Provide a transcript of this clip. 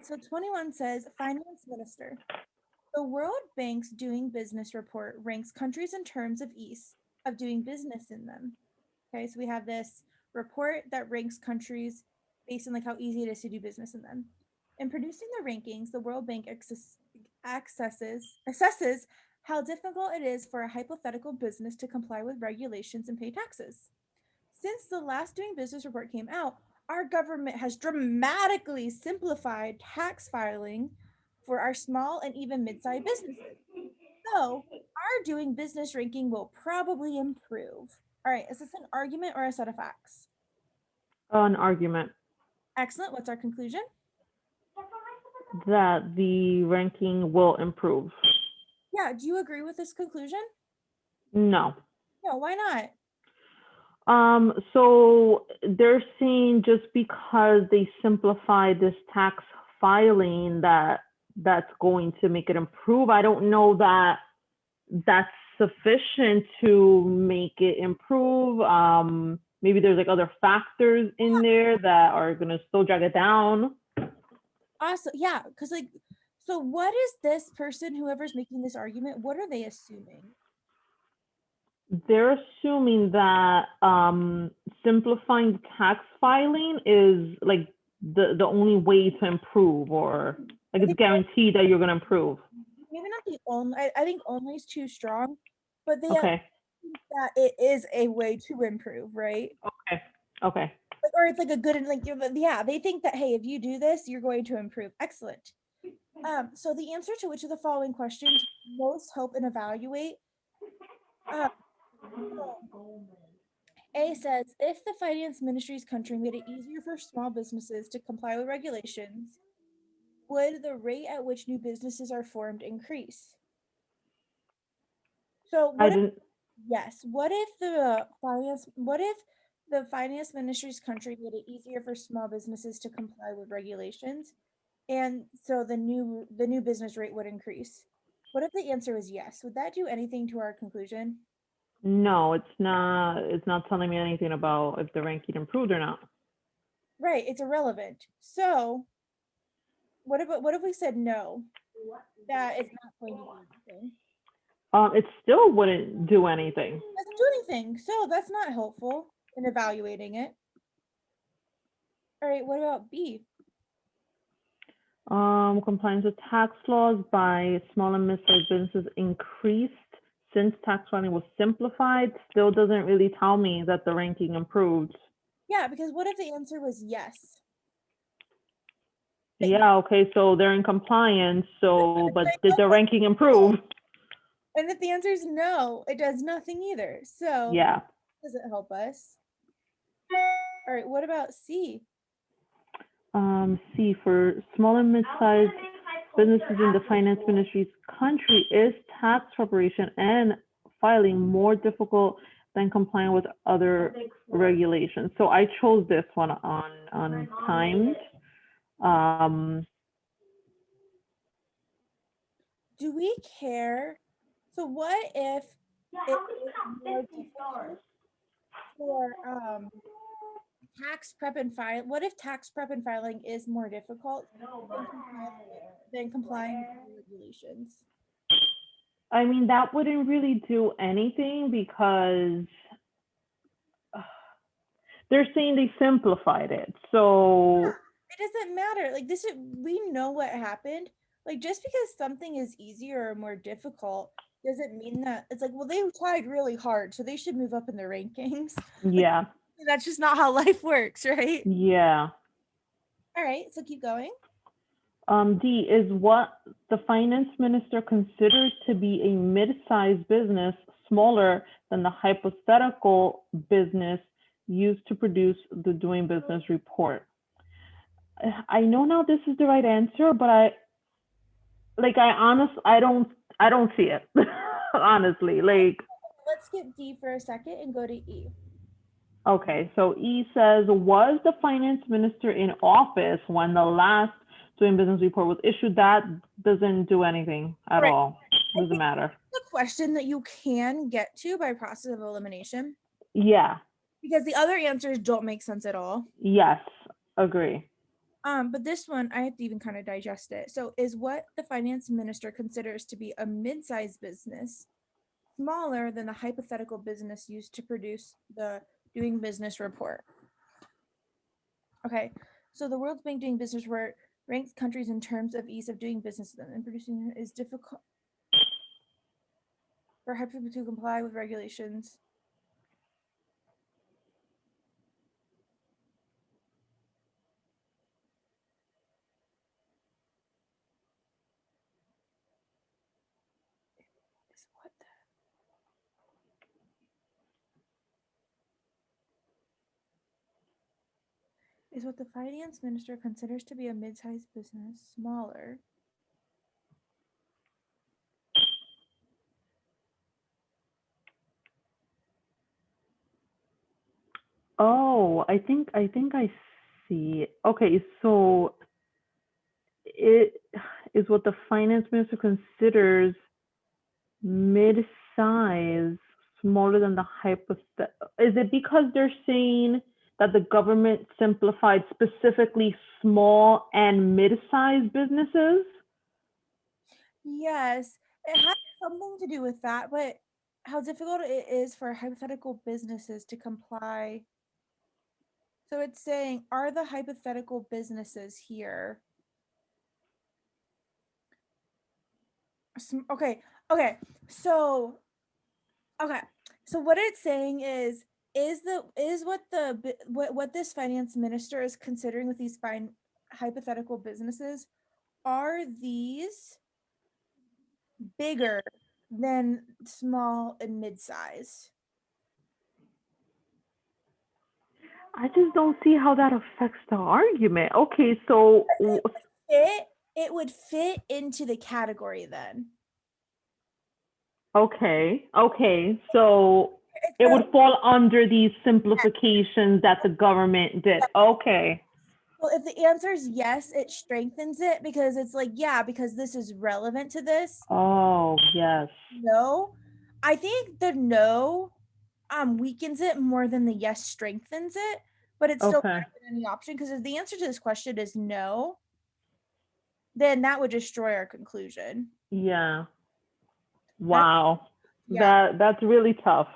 so 21 says, Finance Minister. The World Bank's Doing Business report ranks countries in terms of ease of doing business in them. Okay, so we have this report that ranks countries based on like how easy it is to do business in them. In producing the rankings, the World Bank assesses how difficult it is for a hypothetical business to comply with regulations and pay taxes. Since the last Doing Business report came out, our government has dramatically simplified tax filing for our small and even mid-sized businesses. So our Doing Business ranking will probably improve. All right, is this an argument or a set of facts? An argument Excellent. What's our conclusion? that the ranking will improve. Yeah, do you agree with this conclusion? No. No, why not? So they're saying just because they simplify this tax filing that's going to make it improve. I don't know that that's sufficient to make it improve. Maybe there's like other factors in there that are gonna still drag it down. Awesome. Yeah, because like, so what is this person, whoever's making this argument, what are they assuming? They're assuming that simplifying tax filing is like the only way to improve, or like it's guaranteed that you're gonna improve. Maybe not the only, I think only is too strong, but they Okay. think that it is a way to improve, right? Okay. Okay. Like, or it's like a good and like yeah, they think that hey, if you do this, you're going to improve. Excellent. So the answer to which of the following questions most help and evaluate? Uh, A says if the finance ministry's country made it easier for small businesses to comply with regulations, would the rate at which new businesses are formed increase? So I what if didn't. yes, what if the finance ministry's country made it easier for small businesses to comply with regulations? And so the new business rate would increase. What if the answer is yes? Would that do anything to our conclusion? No, it's not. It's not telling me anything about if the ranking improved or not. Right, it's irrelevant. So what if we said no? That is not going to do anything. It still wouldn't do anything. It doesn't do anything. So that's not helpful in evaluating it. All right, what about B? Compliance with tax laws by small and mid-sized businesses increased since tax filing was simplified. Still doesn't really tell me that the ranking improved. Yeah, because what if the answer was yes? Yeah, okay, so they're in compliance, so, but did the ranking improve? And if the answer is no, it does nothing either. So Yeah. does it help us? All right, what about C? C, for small and mid-sized businesses in the finance ministry's country, is tax preparation and filing more difficult than complying with other regulations? So I chose this one on timed. Do we care? So what if it is more difficult for tax prep and file? What if tax prep and filing is more difficult than complying with the regulations? I mean, that wouldn't really do anything because they're saying they simplified it. So It doesn't matter. Like this is we know what happened. Like just because something is easier or more difficult doesn't mean that it's like, well, they tried really hard, so they should move up in the rankings. Like yeah, that's just not how life works, right? yeah. All right, so keep going. D, is what the finance minister considers to be a mid-sized business smaller than the hypothetical business used to produce the doing business report? I know now this is the right answer, but I don't see it. Honestly, like, Let's skip D for a second and go to E. okay, so E says, was the finance minister in office when the last doing business report was issued? That doesn't do anything at Right. all. Doesn't matter. The question that you can get to by process of elimination Yeah. because the other answers don't make sense at all. Yes. Agree. But this one I have to even kind of digest it. So, is what the finance minister considers to be a mid-sized business smaller than the hypothetical business used to produce the doing business report? Okay, so the World Bank Doing Business Report ranks countries in terms of ease of doing business with them, and producing is difficult for people to comply with regulations. Is what is what the finance minister considers to be a mid-sized business smaller. Oh, I think I see. Okay, so it is what the finance minister considers mid-size, smaller than the hypothetical. Is it because they're saying that the government simplified specifically small and mid-sized businesses? Yes, it has something to do with that, but how difficult it is for hypothetical businesses to comply. So it's saying, are the hypothetical businesses here? Okay, okay. So, okay. So what it's saying is what what this finance minister is considering with these hypothetical businesses, are these bigger than small and mid-size? I just don't see how that affects the argument. Okay, so It it would fit into the category then. okay, so it So, would fall under these simplifications that the government did. Okay. well, if the answer is yes, it strengthens it because it's like, yeah, because this is relevant to this. Oh, yes. No, I think the no weakens it more than the yes strengthens it, but it's still Okay. better than any option because if the answer to this question is no, then that would destroy our conclusion. Yeah. That Wow. yeah, That's really tough.